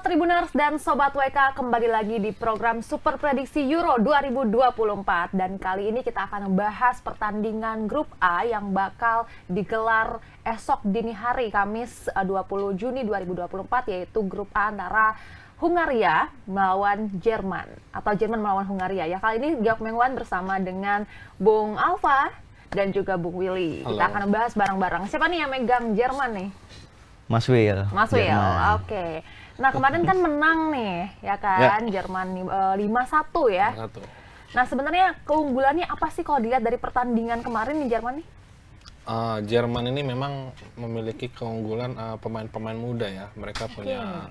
Tribuners dan Sobat WK, kembali lagi di program Super Prediksi Euro 2024. Dan kali ini kita akan membahas pertandingan grup A yang bakal digelar esok dini hari Kamis 20 Juni 2024, yaitu grup A antara Hungaria melawan Jerman atau Jerman melawan Hungaria. Ya, kali ini Georg Mengwan bersama dengan Bung Alfa dan juga Bung Willy. Halo. Kita akan bahas bareng-bareng. Siapa nih yang megang Jerman nih? Mas Will. Mas Will, oke. Nah, kemarin kan menang nih, ya kan? Ya. Jerman 5-1 ya. 5-1. Nah, sebenarnya keunggulannya apa sih kalau dilihat dari pertandingan kemarin nih Jerman nih? Jerman ini memang memiliki keunggulan pemain-pemain muda ya. Mereka punya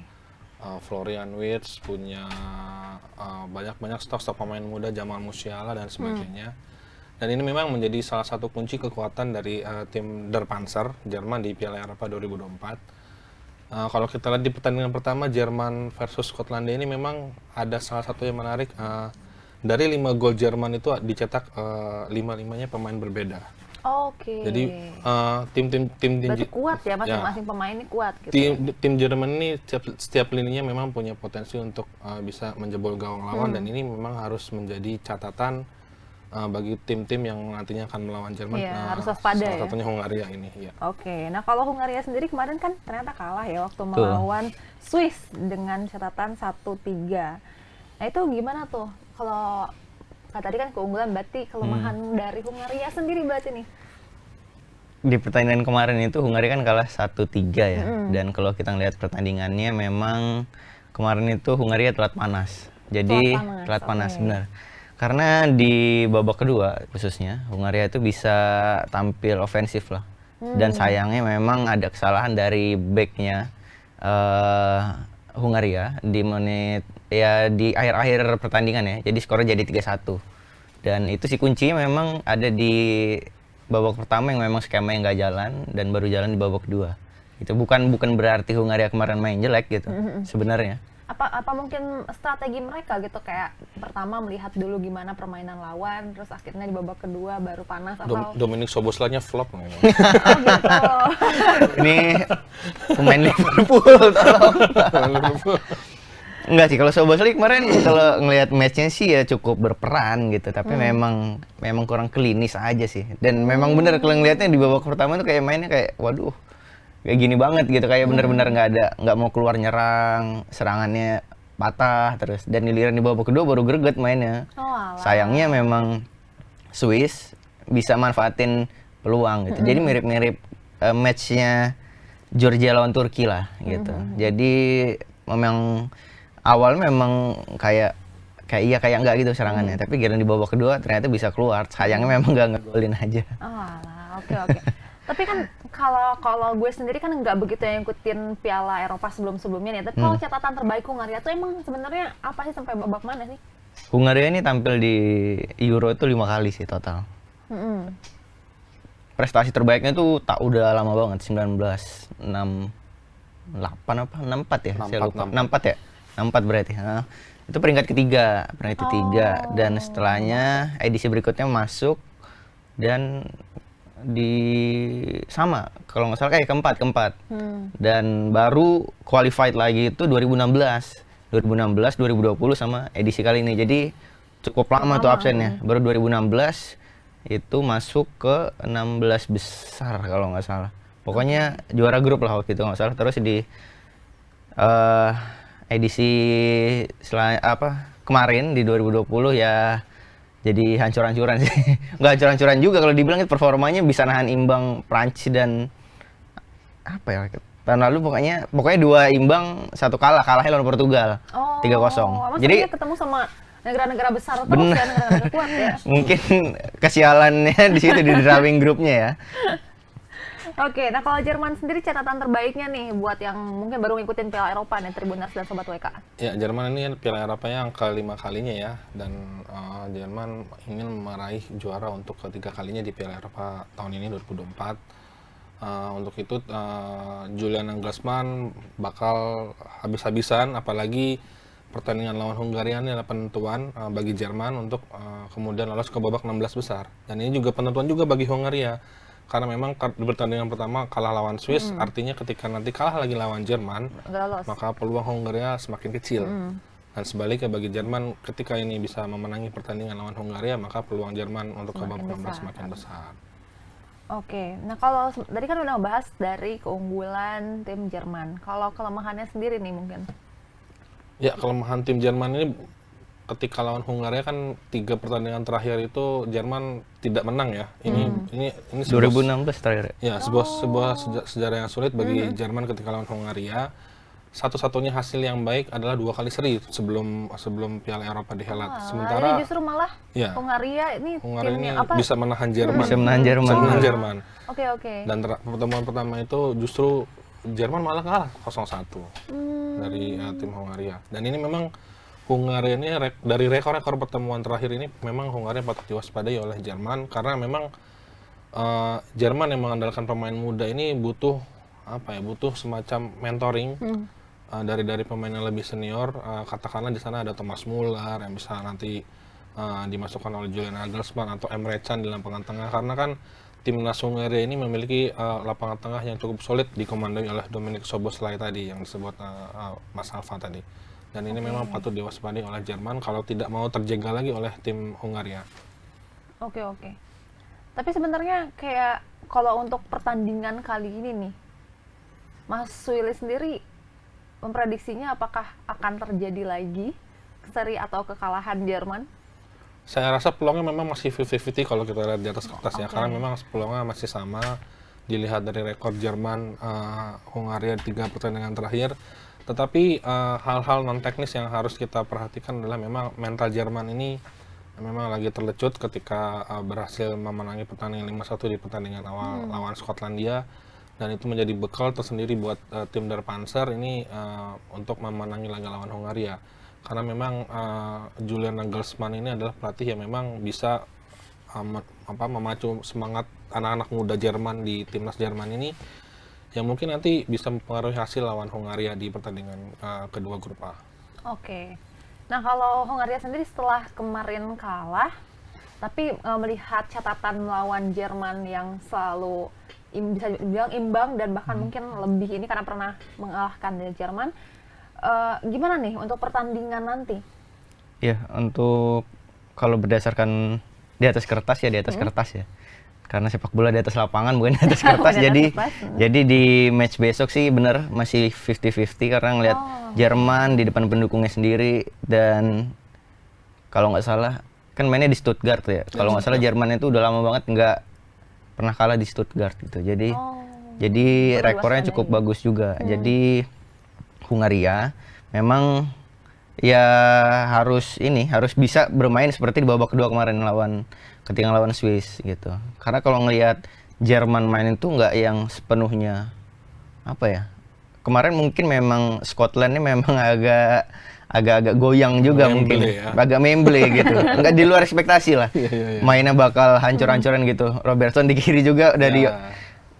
Florian Wirtz, punya banyak stok pemain muda, Jamal Musiala dan sebagainya. Dan ini memang menjadi salah satu kunci kekuatan dari tim Der Panzer Jerman di Piala Eropa 2024. Kalau kita lihat di pertandingan pertama Jerman versus Skotlandia ini memang ada salah satu yang menarik. Dari 5 gol Jerman itu dicetak 5-5-nya pemain berbeda. Oke. Jadi tim berarti kuat ya, masing-masing pemain ini kuat gitu. Tim Jerman ini setiap lininya memang punya potensi untuk bisa menjebol gawang lawan, dan ini memang harus menjadi catatan bagi tim-tim yang nantinya akan melawan Jerman. Harus waspada salah ya. satunya Hungaria ini. Ya. Oke, nah kalau Hungaria sendiri kemarin kan ternyata kalah ya waktu melawan Swiss dengan catatan 1-3. Nah itu gimana tuh? Kalau tadi kan keunggulan, berarti kelemahan dari Hungaria sendiri berarti nih? Di pertandingan kemarin itu Hungaria kan kalah 1-3 ya. Dan kalau kita ngelihat pertandingannya memang kemarin itu Hungaria telat panas. Jadi telat panas benar. Karena di babak kedua khususnya Hungaria itu bisa tampil ofensif lah. Dan sayangnya memang ada kesalahan dari backnya Hungaria di menit ya di akhir-akhir pertandingan ya. Jadi skornya jadi 3-1. Dan itu sih kuncinya memang ada di babak pertama yang memang skema yang nggak jalan dan baru jalan di babak kedua. Itu bukan berarti Hungaria kemarin main jelek gitu sebenarnya. Apa mungkin strategi mereka gitu, kayak pertama melihat dulu gimana permainan lawan, terus akhirnya di babak kedua baru panas atau Dominik Soboslainya flop nih. Oh gitu. Ini pemain Liverpool tolong. Enggak sih, kalau Soboslai kemarin kalau ngelihat matchnya sih ya cukup berperan gitu, tapi memang kurang klinis aja sih. Dan memang bener kalau ngelihatnya di babak pertama tuh kayak mainnya kayak waduh, kayak gini banget gitu, kayak bener-bener nggak mau keluar nyerang, serangannya patah terus, dan giliran di babak kedua baru greget mainnya. Sayangnya memang Swiss bisa manfaatin peluang gitu. Jadi mirip-mirip matchnya Georgia lawan Turki lah gitu. Jadi memang awal memang kayak enggak gitu serangannya, tapi giliran di babak kedua ternyata bisa keluar. Sayangnya memang nggak ngegolin aja. Oke. Tapi kan kalau gue sendiri kan nggak begitu yang ngikutin Piala Eropa sebelumnya nih. Tapi kalau catatan terbaik Hungaria tuh emang sebenarnya apa sih, sampai babak mana sih? Hungaria ini tampil di Euro itu 5 kali sih total. Prestasi terbaiknya tuh udah lama banget, 1968 apa 64 ya? Saya lupa. 64 ya? 64 berarti. Nah, itu peringkat ketiga, dan setelahnya edisi berikutnya masuk dan sama kalau nggak salah kayak keempat. Dan baru qualified lagi itu 2016, 2020 sama edisi kali ini. Jadi cukup lama tuh absennya. Baru 2016 itu masuk ke 16 besar kalau nggak salah. Pokoknya juara grup lah waktu itu nggak salah. Terus di edisi kemarin di 2020 ya jadi hancur-hancuran sih. Nggak hancur-hancuran juga kalau dibilang, performanya bisa nahan imbang Prancis dan apa ya, tahun lalu pokoknya 2 imbang 1 kalahnya lawan Portugal 3-0. Jadi ketemu sama negara-negara besar terus ya, negara-negara kuat ya. Mungkin kesialannya di situ di drawing grupnya ya. Oke, nah kalau Jerman sendiri catatan terbaiknya nih buat yang mungkin baru ngikutin Piala Eropa nih, Tribuners dan Sobat WK. Ya, Jerman ini Piala Eropanya yang ke-5 kalinya ya, dan Jerman ingin meraih juara untuk ketiga kalinya di Piala Eropa tahun ini 2024. Untuk itu Julian Nagelsmann bakal habis-habisan, apalagi pertandingan lawan Hungaria ini adalah penentuan bagi Jerman untuk kemudian lolos ke babak 16 besar. Dan ini juga penentuan juga bagi Hungaria. karena memang di pertandingan pertama kalah lawan Swiss, artinya ketika nanti kalah lagi lawan Jerman, Nggak lolos. maka peluang Hungaria semakin kecil. Dan sebaliknya bagi Jerman, ketika ini bisa memenangi pertandingan lawan Hungaria, maka peluang Jerman untuk ke babak 16 semakin besar. Oke, nah kalau tadi kan udah bahas dari keunggulan tim Jerman. Kalau kelemahannya sendiri nih mungkin. Ya, kelemahan tim Jerman ini ketika lawan Hungaria kan 3 pertandingan terakhir itu Jerman tidak menang ya. Ini 2016 terakhir. ya sebuah sejarah yang sulit bagi Jerman ketika lawan Hungaria. Satu-satunya hasil yang baik adalah 2 kali seri sebelum Piala Eropa dihelat. Ini Sementara justru malah ya, Hungaria ini Hungaria ini timnya apa? bisa menahan Jerman. Bisa menahan Jerman. Bisa menahan Jerman. Oke. Dan pertemuan pertama itu justru Jerman malah kalah 0-1 dari tim Hungaria. Dan ini memang Hungaria ini dari rekor-rekor pertemuan terakhir ini memang Hungaria patut diwaspadai oleh Jerman karena memang Jerman yang mengandalkan pemain muda ini butuh semacam mentoring dari pemain yang lebih senior. Katakanlah di sana ada Thomas Muller yang bisa nanti dimasukkan oleh Julian Nagelsmann atau Emre Can di lapangan tengah, karena kan timnas Hungaria ini memiliki lapangan tengah yang cukup solid dikomandoi oleh Dominik Szoboszlai tadi yang disebut Mas Alfa tadi. Dan ini memang patut diwaspadai oleh Jerman kalau tidak mau terjegal lagi oleh tim Hungaria. Oke. Tapi sebenarnya kayak kalau untuk pertandingan kali ini nih, Mas Willy sendiri memprediksinya apakah akan terjadi lagi seri atau kekalahan Jerman? Saya rasa peluangnya memang masih 50-50 kalau kita lihat di atas kertas ya, karena memang peluangnya masih sama dilihat dari rekor Jerman Hungaria 3 pertandingan terakhir. Tetapi hal-hal non teknis yang harus kita perhatikan adalah memang mental Jerman ini memang lagi terlecut ketika berhasil memenangi pertandingan 5-1 di pertandingan awal lawan Skotlandia, dan itu menjadi bekal tersendiri buat tim Der Panzer ini untuk memenangi laga lawan Hungaria. Karena memang Julian Nagelsmann ini adalah pelatih yang memang bisa memacu semangat anak-anak muda Jerman di timnas Jerman ini, yang mungkin nanti bisa mempengaruhi hasil lawan Hungaria di pertandingan kedua grup A. Oke. Nah kalau Hungaria sendiri setelah kemarin kalah, tapi melihat catatan melawan Jerman yang selalu bisa dibilang imbang dan bahkan mungkin lebih ini karena pernah mengalahkan dari Jerman, gimana nih untuk pertandingan nanti? Ya, untuk kalau berdasarkan di atas kertas ya di atas kertas ya. Karena sepak bola di atas lapangan bukan di atas kertas. Jadi di match besok sih bener masih 50-50 karena ngelihat Jerman di depan pendukungnya sendiri, dan kalau nggak salah kan mainnya di Stuttgart ya. Kalau nggak salah Jerman itu udah lama banget nggak pernah kalah di Stuttgart gitu. Jadi rekornya cukup bagus juga. Jadi Hungaria memang ya harus bisa bermain seperti di babak kedua kemarin ketika lawan Swiss gitu. Karena kalau ngelihat Jerman main itu nggak yang sepenuhnya kemarin mungkin memang Scotland ini memang agak goyang juga mungkin ya. Agak memble gitu, nggak di luar ekspektasi lah. Mainnya bakal hancur-hancuran gitu. Robertson di kiri juga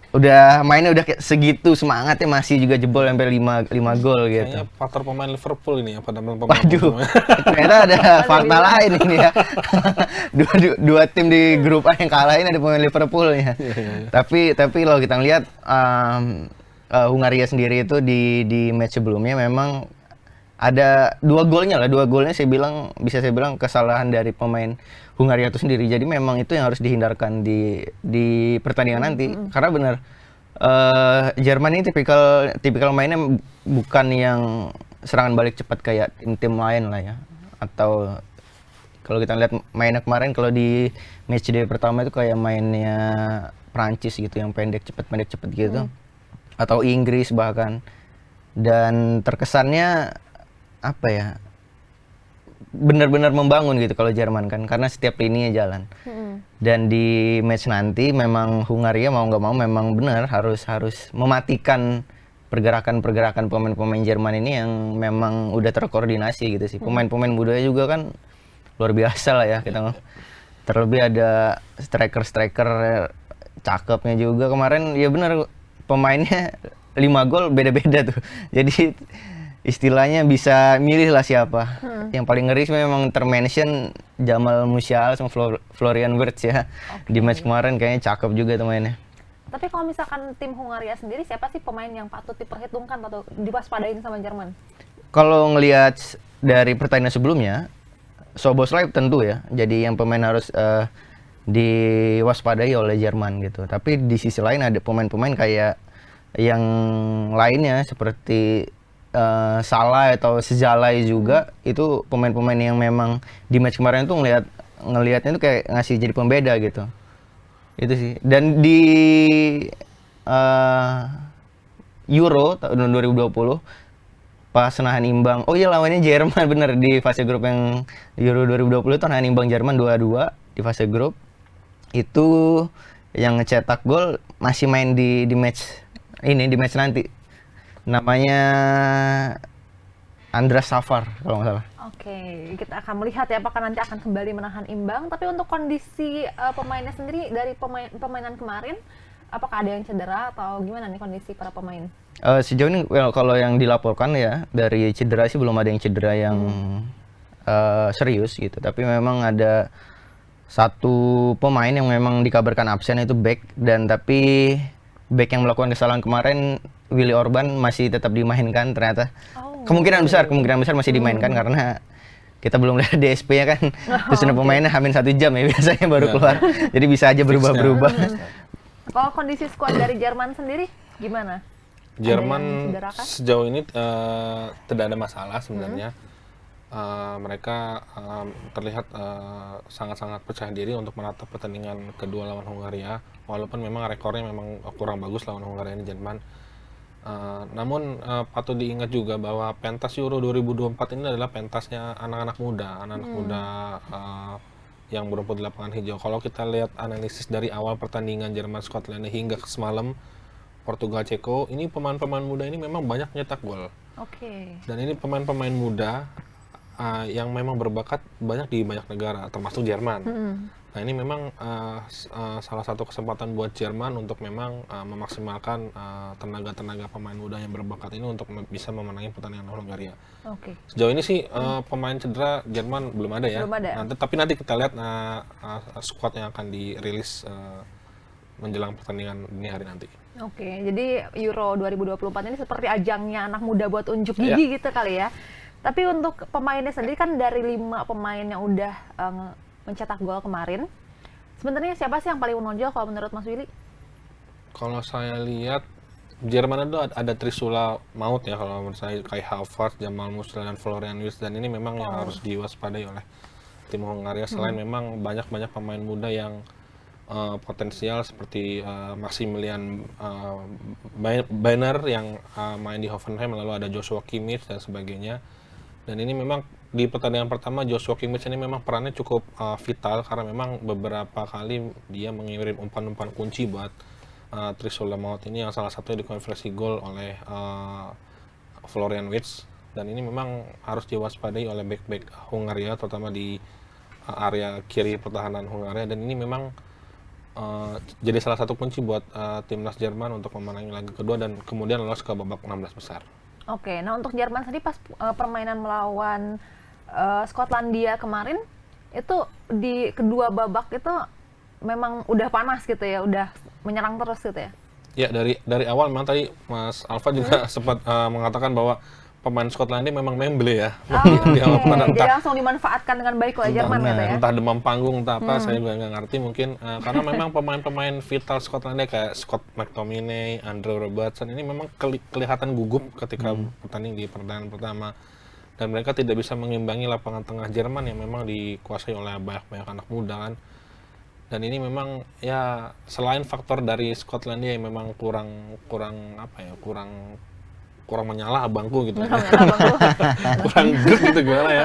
udah mainnya udah kayak segitu semangatnya, masih juga jebol sampai 5 gol gitu. Kayaknya faktor pemain Liverpool ini ya pada pemain. Waduh, ternyata ada fakta lain ini ya. dua tim di grup A yang kalah ini ada pemain Liverpool ya. Tapi kalau kita lihat Hungaria sendiri itu di match sebelumnya memang ada 2 golnya bisa saya bilang kesalahan dari pemain Hungaria itu sendiri. Jadi memang itu yang harus dihindarkan di pertandingan nanti. Karena benar Jerman ini tipikal mainnya bukan yang serangan balik cepat kayak tim lain lah ya. Atau kalau kita lihat mainnya kemarin, kalau di match day pertama itu kayak mainnya Prancis gitu yang pendek cepat gitu. Atau Inggris bahkan. Dan terkesannya benar-benar membangun gitu kalau Jerman kan, karena setiap lininya jalan. Dan di match nanti memang Hungaria mau nggak mau memang benar harus mematikan pergerakan pemain-pemain Jerman ini yang memang udah terkoordinasi gitu sih. Pemain-pemain mudanya juga kan luar biasa lah ya kita. Terlebih ada striker cakepnya juga kemarin. Ya benar, pemainnya 5 gol beda-beda tuh. Jadi istilahnya bisa milih lah siapa. Yang paling ngeri memang termention Jamal Musiala sama Florian Wirtz ya. Di match kemarin kayaknya cakep juga tuh mainnya. Tapi kalau misalkan tim Hungaria sendiri, siapa sih pemain yang patut diperhitungkan atau diwaspadain sama Jerman? Kalau ngelihat dari pertandingan sebelumnya, Szoboszlai tentu ya. Jadi yang pemain harus diwaspadai oleh Jerman gitu. Tapi di sisi lain ada pemain-pemain kayak yang lainnya seperti Salah atau Szalai juga. Itu pemain-pemain yang memang di match kemarin tuh ngelihatnya tuh kayak ngasih jadi pembeda gitu. Itu sih. Dan di Euro tahun 2020 pas nahan imbang, oh iya lawannya Jerman bener di fase grup yang Euro 2020 tuh nahan imbang Jerman 2-2 di fase grup. Itu yang ngecetak gol masih main di match nanti. Namanya Andras Safar kalau nggak salah. Oke, kita akan melihat ya apakah nanti akan kembali menahan imbang. Tapi untuk kondisi pemainnya sendiri dari permainan kemarin, apakah ada yang cedera atau gimana nih kondisi para pemain? Sejauh ini kalau yang dilaporkan ya dari cedera sih belum ada yang cedera yang serius gitu. Tapi memang ada satu pemain yang memang dikabarkan absen, itu back, dan tapi back yang melakukan kesalahan kemarin Willy Orban masih tetap dimainkan ternyata. Kemungkinan besar masih dimainkan karena kita belum lihat DSP-nya kan. Terus pemainnya hamin 1 jam ya biasanya baru keluar. Jadi bisa aja berubah-berubah. Kalau kondisi skuad dari Jerman sendiri gimana? Jerman sejauh ini tidak ada masalah sebenarnya. Mereka terlihat sangat-sangat percaya diri untuk menatap pertandingan kedua lawan Hungaria, walaupun memang rekornya memang kurang bagus lawan Hungaria ini Jerman. Namun patut diingat juga bahwa pentas Euro 2024 ini adalah pentasnya anak-anak muda yang berumput di lapangan hijau. Kalau kita lihat analisis dari awal pertandingan Jerman Skotlandia hingga ke semalam Portugal Ceko, ini pemain-pemain muda ini memang banyak nyetak gol. Dan ini pemain-pemain muda yang memang berbakat banyak di banyak negara, termasuk Jerman. Nah ini memang salah satu kesempatan buat Jerman untuk memang memaksimalkan tenaga-tenaga pemain muda yang berbakat ini untuk bisa memenangi pertandingan lawan Hungaria. Sejauh ini sih pemain cedera Jerman belum ada ya. Tapi nanti kita lihat squad yang akan dirilis menjelang pertandingan dini hari nanti. Jadi Euro 2024 ini seperti ajangnya anak muda buat unjuk gigi gitu kali ya. Tapi untuk pemainnya sendiri kan dari 5 pemain yang udah mencetak gol kemarin, sebenarnya siapa sih yang paling menonjol kalau menurut Mas Willy? Kalau saya lihat Jerman itu ada Trisula maut ya kalau menurut saya, kayak Havertz, Jamal Musiala dan Florian Wirtz, dan ini memang yang harus diwaspadai oleh tim Hungaria. Selain memang banyak pemain muda yang potensial seperti Maximilian Banner yang main di Hoffenheim, lalu ada Joshua Kimmich dan sebagainya. Dan ini memang di pertandingan pertama Joshua Kimmich ini memang perannya cukup vital karena memang beberapa kali dia mengirim umpan-umpan kunci buat Trisula maut ini, yang salah satunya dikonversi gol oleh Florian Wirtz. Dan ini memang harus diwaspadai oleh back-back Hungaria, terutama di area kiri pertahanan Hungaria. Dan ini memang jadi salah satu kunci buat timnas Jerman untuk memenangi laga kedua dan kemudian lolos ke babak 16 besar. Nah untuk Jerman sendiri pas permainan melawan Skotlandia kemarin itu di kedua babak itu memang udah panas gitu ya, udah menyerang terus gitu ya? Ya dari awal memang tadi Mas Alfa juga sempat mengatakan bahwa pemain Skotlandia memang memble ya. Jadi langsung dimanfaatkan dengan baik oleh Jerman gitu ya? Entah demam panggung, entah apa, saya juga nggak ngerti mungkin. Karena memang pemain-pemain vital Skotlandia kayak Scott McTominay, Andrew Robertson ini memang kelihatan gugup ketika bertanding di pertandingan pertama. Dan mereka tidak bisa mengimbangi lapangan tengah Jerman yang memang dikuasai oleh banyak anak muda kan. Dan ini memang ya selain faktor dari Skotlandia yang memang kurang menyala abangku gitu. Kurang grip gitu gimana ya.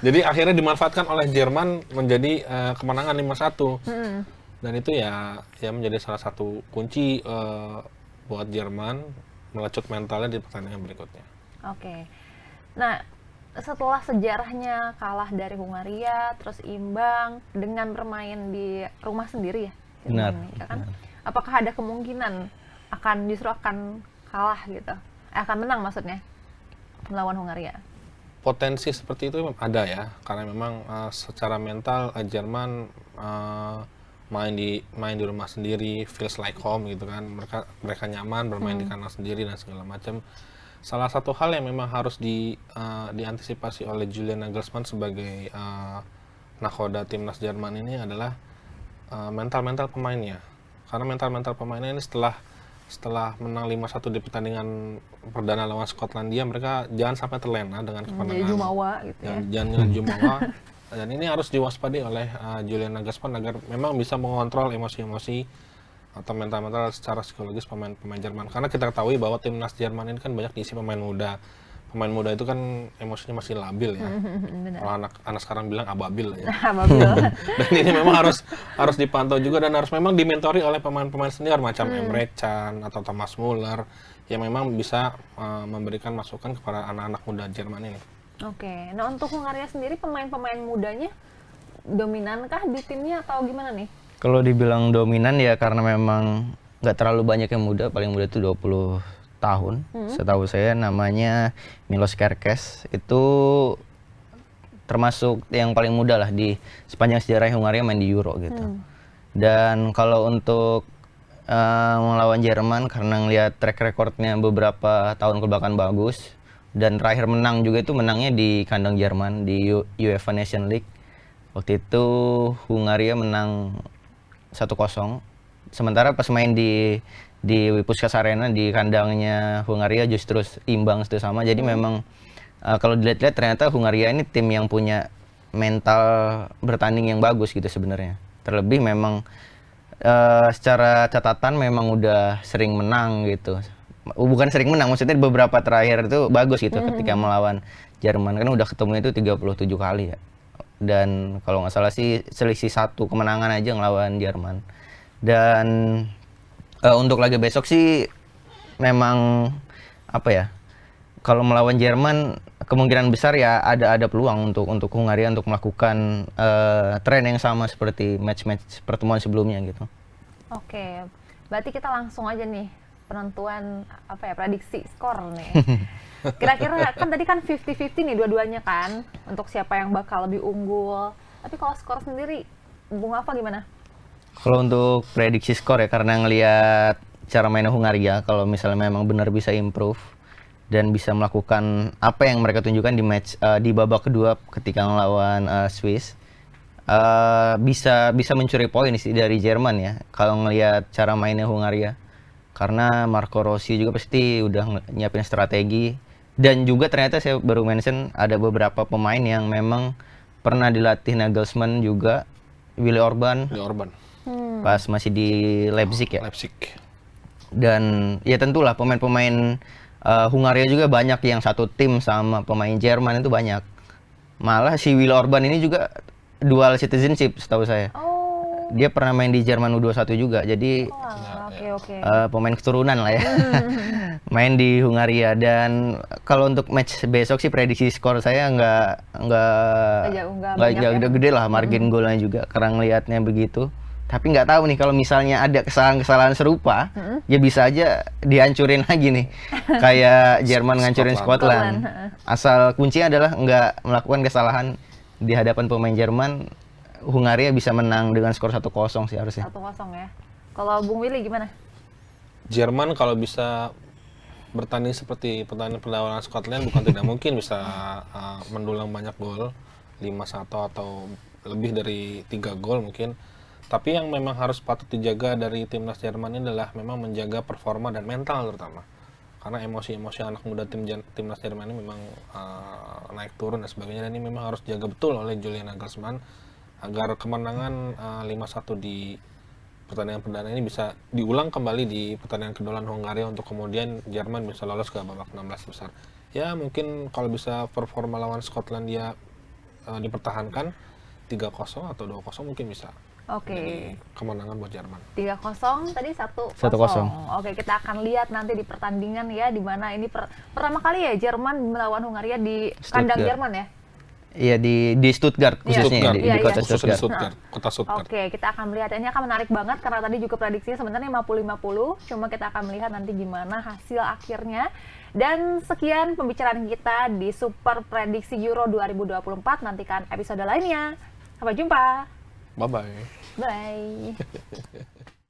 Jadi akhirnya dimanfaatkan oleh Jerman menjadi kemenangan 5-1. Dan itu ya menjadi salah satu kunci buat Jerman melecut mentalnya di pertandingan berikutnya. Nah, setelah sejarahnya kalah dari Hungaria, terus imbang dengan bermain di rumah sendiri ya? Benar. Kan? Apakah ada kemungkinan akan kalah gitu? Akan menang maksudnya melawan Hungaria? Potensi seperti itu memang ada ya, karena memang secara mental Jerman main di rumah sendiri, feels like home gitu kan. Mereka nyaman bermain di kandang sendiri dan segala macam. Salah satu hal yang memang harus diantisipasi oleh Julian Nagelsmann sebagai nakoda timnas Jerman ini adalah mental pemainnya. Karena mental pemainnya ini setelah menang 5-1 di pertandingan perdana lawan Skotlandia, mereka jangan sampai terlena dengan kemenangan. Jadi jumawa gitu ya. Jangan jumawa. Dan ini harus diwaspadai oleh Julian Nagelsmann agar memang bisa mengontrol emosi-emosi atau mental secara psikologis pemain Jerman. Karena kita ketahui bahwa timnas Jerman ini kan banyak diisi pemain muda. Pemain muda itu kan emosinya masih labil ya. Kalau anak sekarang bilang ababil ya. Ababil. Dan ini memang harus dipantau juga dan harus memang dimentori oleh pemain-pemain senior macam Emre Can atau Thomas Muller yang memang bisa memberikan masukan kepada anak-anak muda Jerman ini. Oke, nah untuk Hungaria sendiri pemain-pemain mudanya dominankah di timnya atau gimana nih? Kalau dibilang dominan ya karena memang nggak terlalu banyak yang muda, paling muda itu 20 tahun. Setahu saya namanya Milos Kerkez, itu termasuk yang paling muda lah di sepanjang sejarah Hungaria main di Euro gitu. Dan kalau untuk melawan Jerman karena ngelihat track recordnya beberapa tahun kebelakang bagus, dan terakhir menang juga itu menangnya di kandang Jerman di UEFA Nation League. Waktu itu Hungaria menang 1-0. Sementara pas main di Puskas Arena di kandangnya Hungaria justru imbang itu sama. Jadi memang kalau dilihat-lihat ternyata Hungaria ini tim yang punya mental bertanding yang bagus gitu sebenarnya. Terlebih memang secara catatan memang udah sering menang gitu. Bukan sering menang, maksudnya beberapa terakhir itu bagus gitu ketika melawan Jerman. Kan udah ketemu itu 37 kali ya. Dan kalau nggak salah sih selisih 1 kemenangan aja ngelawan Jerman. Dan untuk laga besok sih memang apa ya? Kalau melawan Jerman kemungkinan besar ya ada peluang untuk Hungaria untuk melakukan tren yang sama seperti match-match pertemuan sebelumnya gitu. Oke, berarti kita langsung aja nih penentuan prediksi skor nih. Kira-kira kan tadi kan 50-50 nih dua-duanya kan untuk siapa yang bakal lebih unggul. Tapi kalau skor sendiri Bung Alfa gimana? Kalau untuk prediksi skor ya karena ngelihat cara mainnya Hungaria, kalau misalnya memang benar bisa improve dan bisa melakukan apa yang mereka tunjukkan di match di babak kedua ketika melawan Swiss, bisa mencuri poin sih dari Jerman ya kalau ngelihat cara mainnya Hungaria. Karena Marco Rossi juga pasti udah nyiapin strategi. Dan juga ternyata saya baru mention ada beberapa pemain yang memang pernah dilatih Nagelsmann juga. Willy Orban. Pas masih di Leipzig ya. Dan ya tentulah pemain-pemain Hungaria juga banyak yang satu tim sama pemain Jerman itu banyak. Malah si Willy Orban ini juga dual citizenship setahu saya. Dia pernah main di Jerman U21 juga. Jadi Oke. Pemain keturunan lah ya. Main di Hungaria. Dan kalau untuk match besok sih prediksi skor saya nggak gede lah margin golnya juga karena ngelihatnya begitu. Tapi nggak tahu nih kalau misalnya ada kesalahan serupa, ya bisa aja dihancurin lagi nih. Kayak Jerman ngancurin Scotland. Asal kuncinya adalah nggak melakukan kesalahan di hadapan pemain Jerman. Hungaria bisa menang dengan skor 1-0 sih harusnya. 1-0 ya. Kalau Bung Willy gimana? Jerman kalau bisa bertanding seperti pertandingan perlawanan Scotland bukan tidak mungkin bisa mendulang banyak gol, 5-1 atau lebih dari 3 gol mungkin. Tapi yang memang harus patut dijaga dari timnas Jerman ini adalah memang menjaga performa dan mental terutama. Karena emosi-emosi anak muda timnas Jerman ini memang naik turun dan sebagainya, dan ini memang harus dijaga betul oleh Julian Nagelsmann agar kemenangan 5-1 di pertandingan perdana ini bisa diulang kembali di pertandingan kedua lawan Hungaria untuk kemudian Jerman bisa lolos ke babak 16 besar. Ya mungkin kalau bisa performa lawan Skotlandia dipertahankan 3-0 atau 2-0 mungkin bisa. Jadi kemenangan buat Jerman. 3-0 tadi 1-0. Oke, kita akan lihat nanti di pertandingan ya, di mana ini pertama kali ya Jerman melawan Hungaria di kandang Jerman ya. Iya di Stuttgart khususnya di kota Stuttgart. Kota Stuttgart. Oke, kita akan melihat ini akan menarik banget karena tadi juga prediksinya sebenarnya 50-50, cuma kita akan melihat nanti gimana hasil akhirnya. Dan sekian pembicaraan kita di Super Prediksi Euro 2024. Nantikan episode lainnya. Sampai jumpa. Bye bye. Bye.